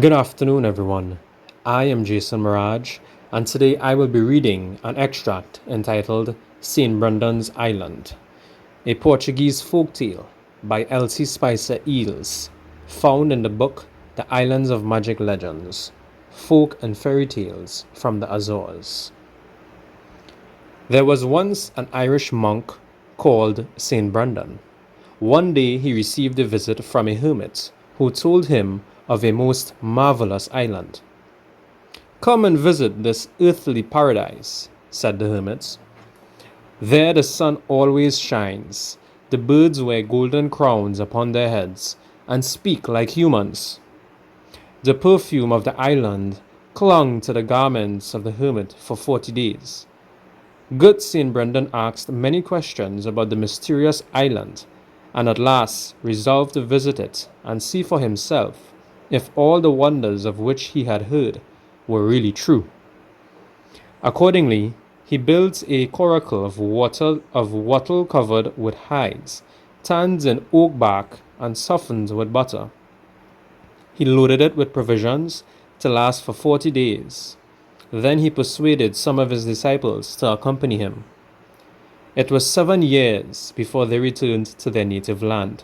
Good afternoon, everyone. I am Jason Mirage, and today I will be reading an extract entitled St. Brendan's Island, a Portuguese folktale by Elsie Spicer Eels, found in the book The Islands of Magic Legends, Folk and Fairy Tales from the Azores. There was once an Irish monk called St. Brendan. One day he received a visit from a hermit who told him of a most marvelous island. "Come and visit this earthly paradise," said the hermit. "There the sun always shines, the birds wear golden crowns upon their heads and speak like humans." The perfume of the island clung to the garments of the hermit for 40 days. Good St. Brendan asked many questions about the mysterious island and at last resolved to visit it and see for himself if all the wonders of which he had heard were really true. Accordingly, he built a coracle of wattle covered with hides, tanned in oak bark, and softened with butter. He loaded it with provisions to last for 40 days. Then he persuaded some of his disciples to accompany him. It was 7 years before they returned to their native land.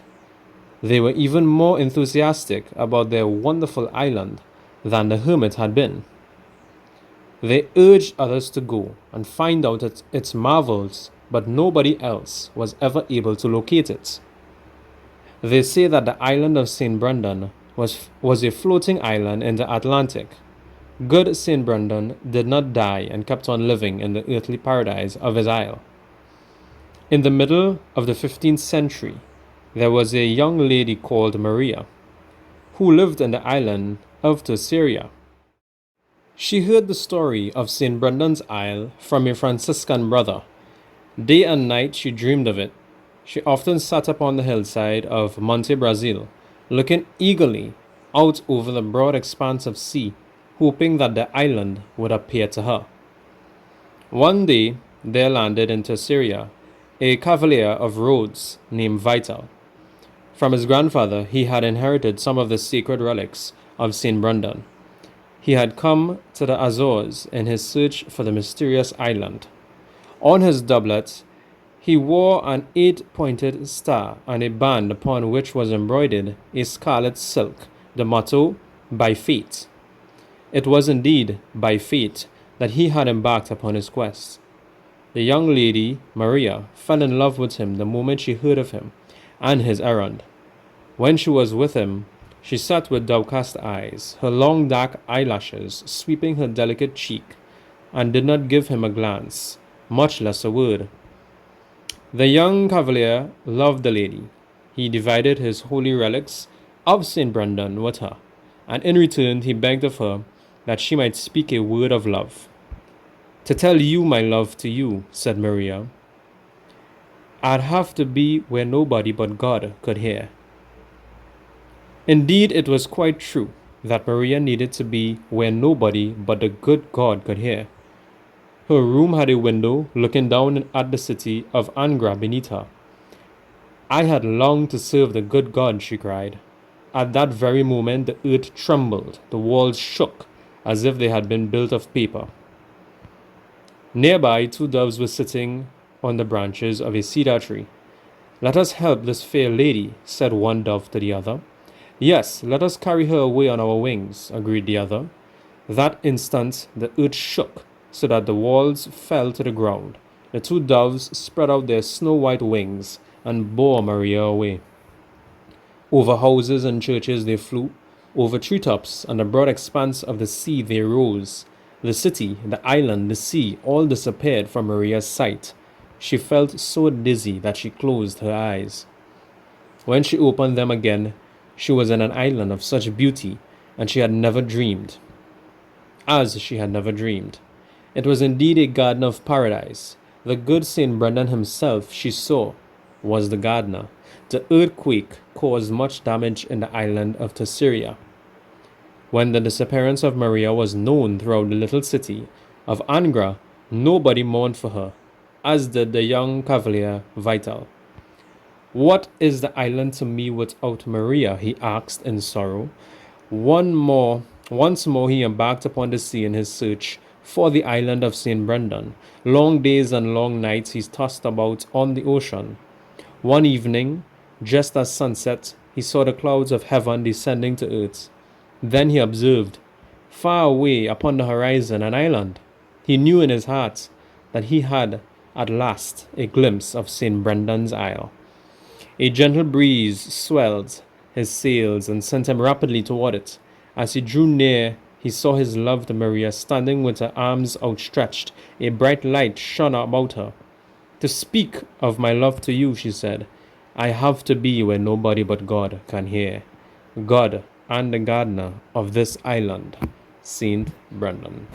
They were even more enthusiastic about their wonderful island than the hermit had been. They urged others to go and find out its marvels, but nobody else was ever able to locate it. They say that the island of St. Brendan was a floating island in the Atlantic. Good St. Brendan did not die and kept on living in the earthly paradise of his isle. In the middle of the 15th century, there was a young lady called Maria, who lived in the island of Terceira. She heard the story of St. Brendan's Isle from a Franciscan brother. Day and night she dreamed of it. She often sat upon the hillside of Monte Brazil, looking eagerly out over the broad expanse of sea, hoping that the island would appear to her. One day there landed in Terceira a cavalier of Rhodes named Vital. From his grandfather he had inherited some of the sacred relics of St. Brendan. He had come to the Azores in his search for the mysterious island. On his doublet he wore an 8-pointed star and a band upon which was embroidered a scarlet silk, the motto, "By Fate." It was indeed by fate that he had embarked upon his quest. The young lady, Maria, fell in love with him the moment she heard of him and his errand. When she was with him, she sat with downcast eyes, her long dark eyelashes sweeping her delicate cheek, and did not give him a glance, much less a word. The young cavalier loved the lady. He divided his holy relics of St. Brendan with her, and in return he begged of her that she might speak a word of love. "To tell you my love to you," said Maria, "I'd have to be where nobody but God could hear." Indeed, it was quite true that Maria needed to be where nobody but the good God could hear. Her room had a window looking down at the city of Angra beneath her. "I had longed to serve the good God," she cried. At that very moment the earth trembled, the walls shook as if they had been built of paper. Nearby 2 doves were sitting on the branches of a cedar tree. "Let us help this fair lady," said one dove to the other. "Yes, let us carry her away on our wings," agreed the other. That instant the earth shook so that the walls fell to the ground. The 2 doves spread out their snow-white wings and bore Maria away. Over houses and churches they flew, over treetops and the broad expanse of the sea they rose. The city, the island, the sea, all disappeared from Maria's sight. She felt so dizzy that she closed her eyes. When she opened them again, she was in an island of such beauty, and she had never dreamed. As she had never dreamed. It was indeed a garden of paradise. The good St. Brendan himself, she saw, was the gardener. The earthquake caused much damage in the island of Terceira. When the disappearance of Maria was known throughout the little city of Angra, nobody mourned for her, as did the young cavalier Vital. "What is the island to me without Maria?" he asked in sorrow. Once more he embarked upon the sea in his search for the island of St. Brendan. Long days and long nights he tossed about on the ocean. One evening, just as sunset, he saw the clouds of heaven descending to earth. Then he observed, far away upon the horizon, an island. He knew in his heart that he had at last a glimpse of St. Brendan's Isle. A gentle breeze swelled his sails and sent him rapidly toward it. As he drew near, he saw his loved Maria standing with her arms outstretched. A bright light shone about her. To speak of my love to you, she said, I have to be where nobody but God can hear. God and the gardener of this island, St. Brendan.